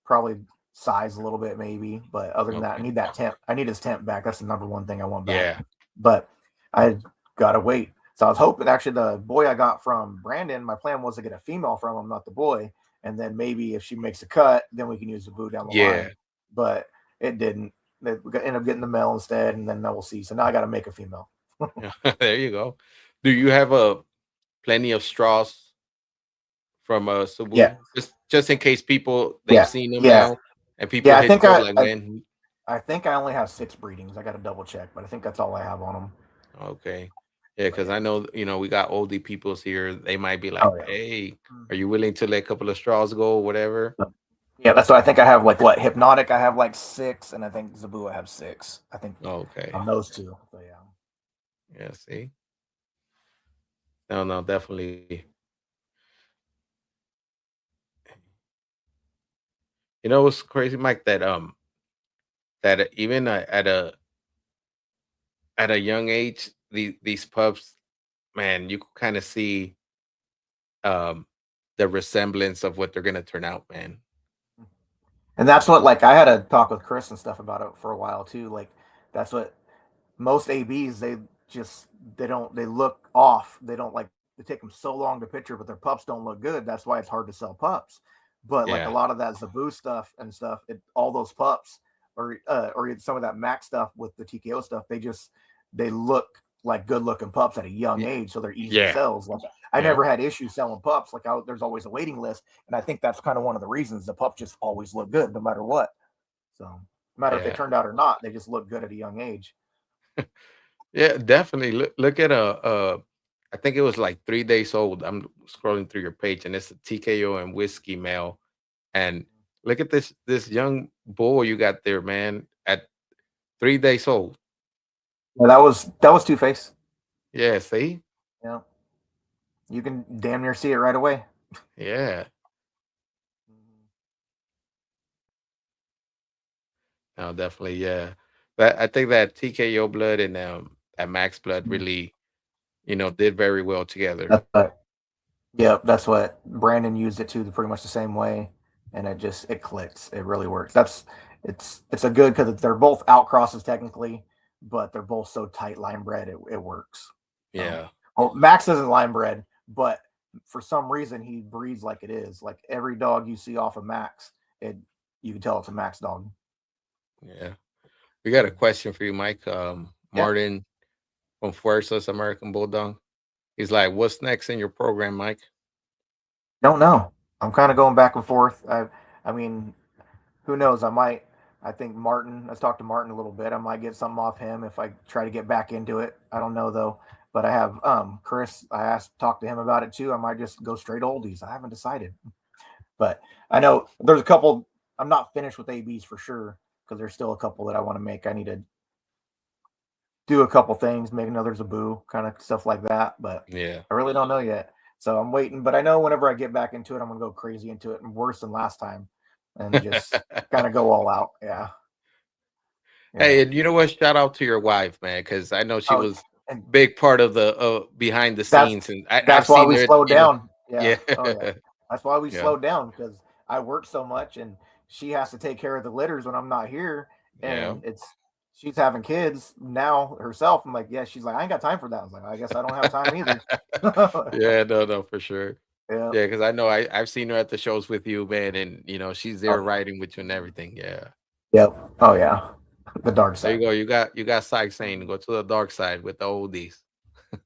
probably size a little bit maybe, but other than that, I need that temp. I need his temp back. That's the number one thing I want back. Yeah. But I gotta wait. So I was hoping actually the boy I got from Brandon, my plan was to get a female from him, not the boy. And then maybe if she makes a cut, then we can use the Boo down the line. But it didn't. We ended up getting the male instead, and then we'll see. So now I got to make a female. There you go. Do you have plenty of straws from Cebu? Yeah. Just in case people they've seen them now, and people I think I think I only have 6 breedings. I got to double check, but I think that's all I have on them. Okay. Yeah, because I know, we got oldie peoples here. They might be like, hey, are you willing to let a couple of straws go or whatever? Yeah, that's what I think I have. Like what? Hypnotic, I have like 6, and I think Zabu, I have 6. I think on those 2. So yeah. Yeah, see? No, definitely. What's crazy, Mike, that even at a young age, these pups, man, you can kind of see the resemblance of what they're gonna turn out, man. And that's what, like, I had a talk with Chris and stuff about it for a while too. Like, that's what most ABs, they look off. They don't like, they take them so long to picture, but their pups don't look good. That's why it's hard to sell pups. But like a lot of that Zabu stuff and stuff, all those pups or some of that Mac stuff with the TKO stuff, they look like good looking pups at a young age, so they're easy Yeah. sells. Like I Yeah. never had issues selling pups. Like there's always a waiting list, and I think that's kind of one of the reasons the pups just always look good no matter what. So no matter if they Yeah. turned out or not, they just look good at a young age. Yeah, definitely. Look at I think it was like 3 days old. I'm scrolling through your page, and it's a TKO and whiskey male. And look at this young bull you got there, man, at 3 days old. Yeah, that was Two Face. Yeah, see? Yeah, you can damn near see it right away. Yeah. No, definitely, yeah. But I think that TKO blood and that Max blood really, did very well together. That's what, yep, that's what Brandon used it to pretty much the same way, and it clicks. It really works. It's a good because they're both out crosses technically, but they're both so tight line bred. It works. Yeah. Well, Max isn't line bred, but for some reason he breeds like it is. Like every dog you see off of Max, you can tell it's a Max dog. Yeah. We got a question for you, Mike. Yeah. Martin from Fuerzas American Bulldog. He's like, "What's next in your program, Mike?" Don't know. I'm kind of going back and forth. I mean, who knows? I think Martin. Let's talk to Martin a little bit. I might get something off him if I try to get back into it. I don't know though. But I have Chris. Talk to him about it too. I might just go straight oldies. I haven't decided. But I know there's a couple. I'm not finished with ABs for sure because there's still a couple that I want to make. I need to do a couple things, make another Zaboo, kind of stuff like that. But Yeah. I really don't know yet. So I'm waiting. But I know whenever I get back into it, I'm gonna go crazy into it and worse than last time, and just kind of go all out. Yeah. Hey, and you know what? Shout out to your wife, man, because I know she Oh, was and big part of the behind the that's scenes, and I've that's why seen we her. slowed down. Yeah. Yeah, Oh yeah. That's why we yeah, slowed down because I work so much and she has to take care of the litters when I'm not here. yeah, And she's having kids now herself. I'm like, yeah, she's like, I ain't got time for that. I was like, I guess I don't have time either. yeah. No, for sure. Yeah. Yeah, because I know I've seen her at the shows with you, man, and she's there Oh, riding with you and everything. Yeah. yep. Oh yeah. The dark There you side. go. You got Syke saying go to the dark side with the oldies.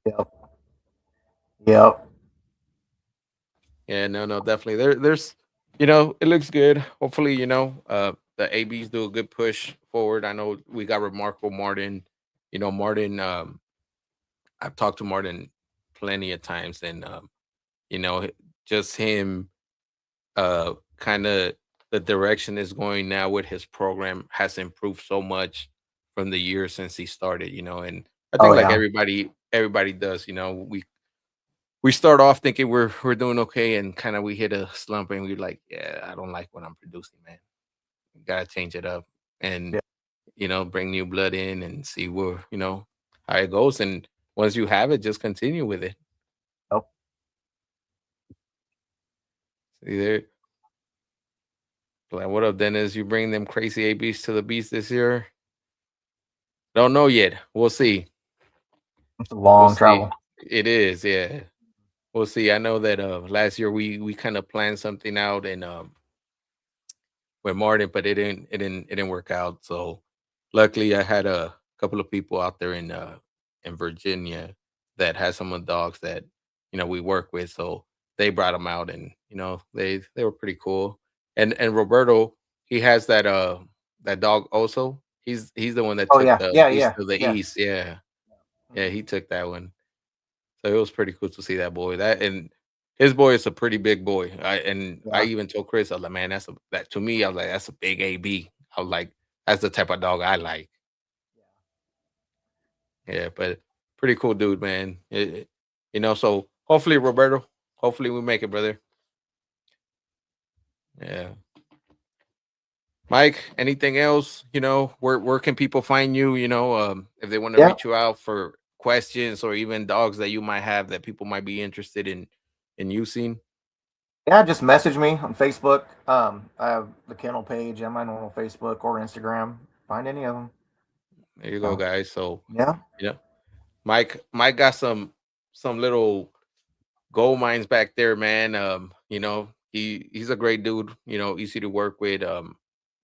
Yep. Yep. Yeah, no, definitely. There's, it looks good. Hopefully, the ABs do a good push forward. I know we got remarkable Martin. Martin. I've talked to Martin plenty of times, and just him, kind of the direction is going now with his program has improved so much from the years since he started. And I Oh think like yeah. everybody does. We start off thinking we're doing okay, and kind of we hit a slump, and we're like, yeah, I don't like what I'm producing, man. Gotta change it up, and Yeah. bring new blood in and see where how it goes. And once you have it, just continue with it. Oh, See there, like what up, Dennis? You bring them crazy ABs to the beast this year? Don't know yet. We'll see. it's a We'll long see. travel. It is, yeah. We'll see. I know that last year we kind of planned something out, and with Martin, but it didn't work out. So luckily, I had a couple of people out there in Virginia that had some of the dogs that we work with. So they brought them out, and they were pretty cool. And Roberto, he has that dog also. He's the one that Oh took yeah. the Yeah. Beast Yeah. of the Yeah. East. Yeah, he took that one. So it was pretty cool to see that boy. That and his boy is a pretty big boy. I Yeah. even told Chris, I was like, man, that to me, I was like, that's a big AB. I was like, that's the type of dog I like. Yeah, but pretty cool dude, man. So hopefully, Roberto, hopefully we make it, brother. Yeah. Mike, anything else? Where can people find you? If they want to Yeah. reach you out for questions or even dogs that you might have that people might be interested in using. Yeah, just message me on Facebook. I have the kennel page and my normal Facebook or Instagram. Find any of them. There you go, So, guys. So yeah. you know, Mike got some little gold mines back there, man. He's a great dude. Easy to work with.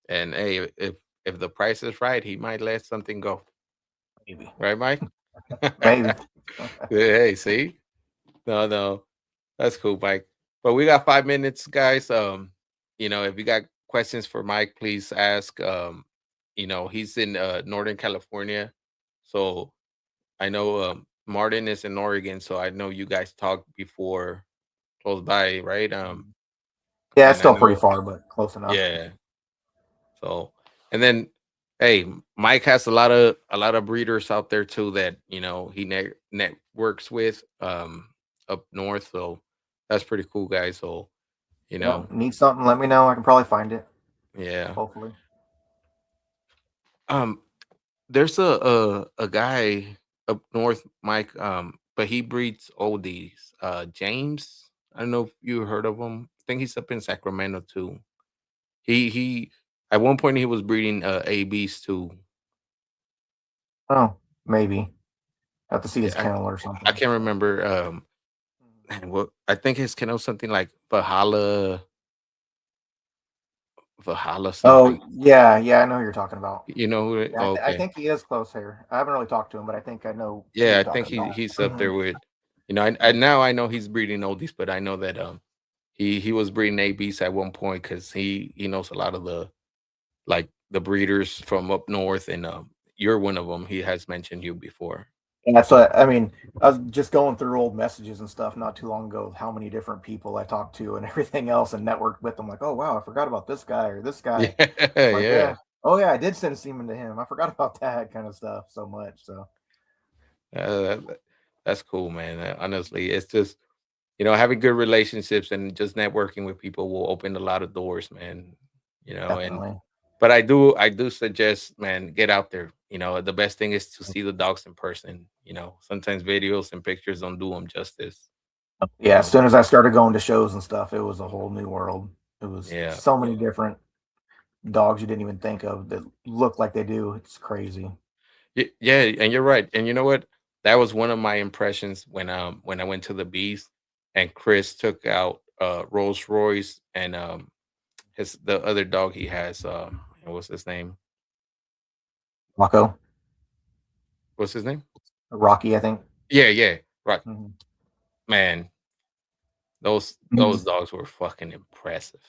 And hey, if if the price is right, he might let something go. Maybe. Right, Mike? Maybe. Hey, see? No, that's cool, Mike. But we got 5 minutes, guys. If you got questions for Mike, please ask. He's in Northern California, so I know Martin is in Oregon, so I know you guys talked before, close by, right? Yeah, it's And I still pretty know, far, but close enough. yeah. So, and then, hey, Mike has a lot of breeders out there too that he networks with up north. So that's pretty cool, guys. So Yep. Need something? Let me know. I can probably find it. yeah. Hopefully. Um, there's a guy up north, Mike. But he breeds oldies. James. I don't know if you heard of him. I think he's up in Sacramento too. He at one point he was breeding ABs too. Oh, maybe. Have to see his Yeah, kennel or I something. can't remember. Man, what I think his kennel something like Valhalla Oh, something. yeah, I know who you're talking about. You know who? Yeah, I Okay. think he is close here. I haven't really talked to him, but I think I know who Yeah, you're I think talking about. he's up there Mhm. with. I now I know he's breeding oldies, but I know that he was breeding ABs at one point because he knows a lot of the breeders from up north, and you're one of them. He has mentioned you before. And that's what I mean. I was just going through old messages and stuff not too long ago of how many different people I talked to and everything else and networked with them. Like, oh wow, I forgot about this guy or this Yeah, guy. It's like, yeah. yeah, oh yeah, I did send semen to him. I forgot about that kind of stuff so much. So That's cool, man. Honestly, it's just having good relationships and just networking with people will open a lot of doors, man. And definitely. but I do suggest, man, get out there. The best thing is to see the dogs in person. Sometimes videos and pictures don't do them justice. Yeah, as soon as I started going to shows and stuff, it was a whole new world. It was Yeah. so many different dogs you didn't even think of that look like they do. It's crazy. Yeah, and you're right. And you know what? That was one of my impressions when I went to the bees and Chris took out Rolls Royce and the other dog he has, what's his name? Rocco, What's his name? Rocky, I think. Yeah. Right. Mhm. Man, those dogs were fucking impressive.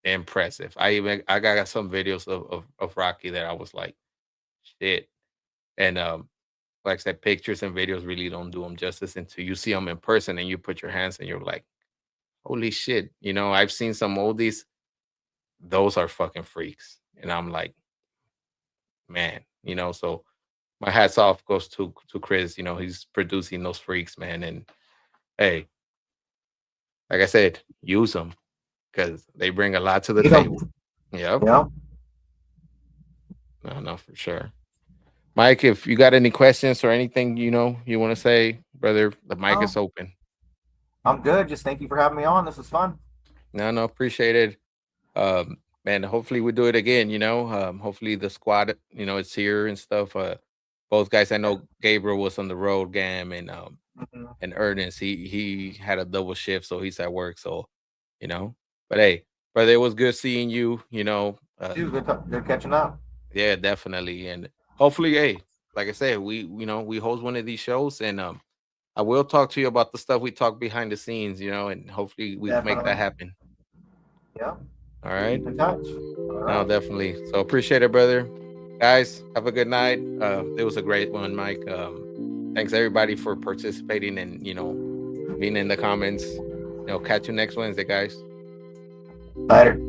Impressive. I got some videos of Rocky that I was like, shit. And like I said, pictures and videos really don't do them justice until you see them in person and you put your hands and you're like, holy shit. I've seen some oldies, those are fucking freaks. And I'm like, man, so my hats off goes to Chris. He's producing those freaks, man. And hey, like I said, use them because they bring a lot to the You know, table. Yep. yeah. No, for sure. Mike, if you got any questions or anything, you want to say, brother, the mic is Oh, open. I'm good. Just thank you for having me on. This was fun. No, appreciate it. And hopefully we do it again, hopefully the squad, it's here and stuff. Both guys, I know Gabriel was on the road game Mhm. and Ernest, he had a double shift, so he's at work. So, but hey, brother, it was good seeing you, Dude, good catching up. yeah, definitely. And hopefully, hey, like I said, we host one of these shows and I will talk to you about the stuff we talk behind the scenes, and hopefully we can make that Definitely. happen. Yeah. All We'll right. keep in touch. All No, right. definitely. So appreciate it, brother. Guys, have a good night. It was a great one, Mike. Thanks everybody for participating and being in the comments. Catch you next Wednesday, guys. Later.